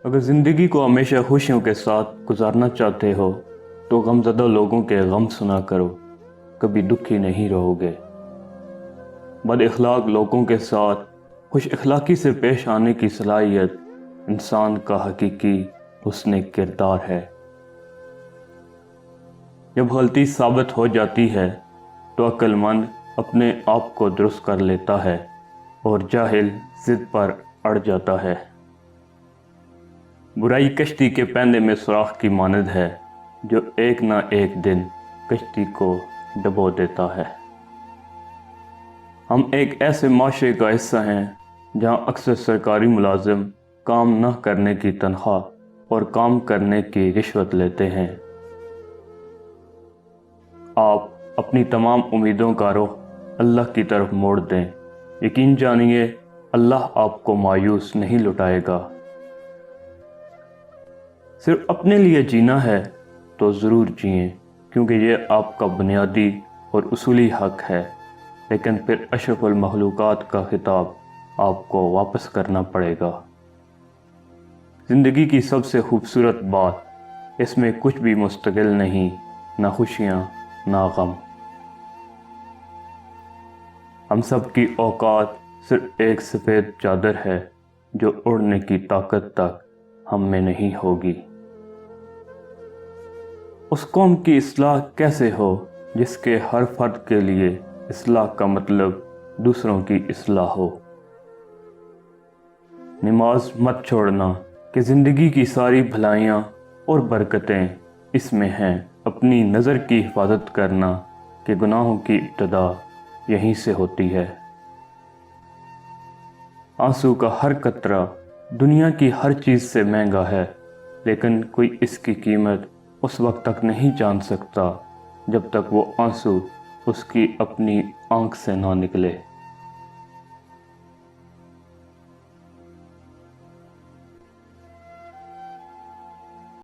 اگر زندگی کو ہمیشہ خوشیوں کے ساتھ گزارنا چاہتے ہو تو غمزدہ لوگوں کے غم سنا کرو، کبھی دکھی نہیں رہو گے۔ بد اخلاق لوگوں کے ساتھ خوش اخلاقی سے پیش آنے کی صلاحیت انسان کا حقیقی حسن کردار ہے۔ جب غلطی ثابت ہو جاتی ہے تو عقل مند اپنے آپ کو درست کر لیتا ہے اور جاہل ضد پر اڑ جاتا ہے۔ برائی کشتی کے پیندے میں سوراخ کی مانند ہے جو ایک نہ ایک دن کشتی کو ڈبو دیتا ہے۔ ہم ایک ایسے معاشرے کا حصہ ہیں جہاں اکثر سرکاری ملازم کام نہ کرنے کی تنخواہ اور کام کرنے کی رشوت لیتے ہیں۔ آپ اپنی تمام امیدوں کا رخ اللہ کی طرف موڑ دیں، یقین جانیے اللہ آپ کو مایوس نہیں لٹائے گا۔ صرف اپنے لیے جینا ہے تو ضرور جئیں، کیونکہ یہ آپ کا بنیادی اور اصولی حق ہے، لیکن پھر اشرف المخلوقات کا خطاب آپ کو واپس کرنا پڑے گا۔ زندگی کی سب سے خوبصورت بات، اس میں کچھ بھی مستقل نہیں، نہ خوشیاں نہ غم۔ ہم سب کی اوقات صرف ایک سفید چادر ہے جو اڑنے کی طاقت تک ہم میں نہیں ہوگی۔ اس قوم کی اصلاح کیسے ہو جس کے ہر فرد کے لیے اصلاح کا مطلب دوسروں کی اصلاح ہو۔ نماز مت چھوڑنا کہ زندگی کی ساری بھلائیاں اور برکتیں اس میں ہیں۔ اپنی نظر کی حفاظت کرنا کہ گناہوں کی ابتدا یہیں سے ہوتی ہے۔ آنسو کا ہر قطرہ دنیا کی ہر چیز سے مہنگا ہے، لیکن کوئی اس کی قیمت اس وقت تک نہیں جان سکتا جب تک وہ آنسو اس کی اپنی آنکھ سے نہ نکلے۔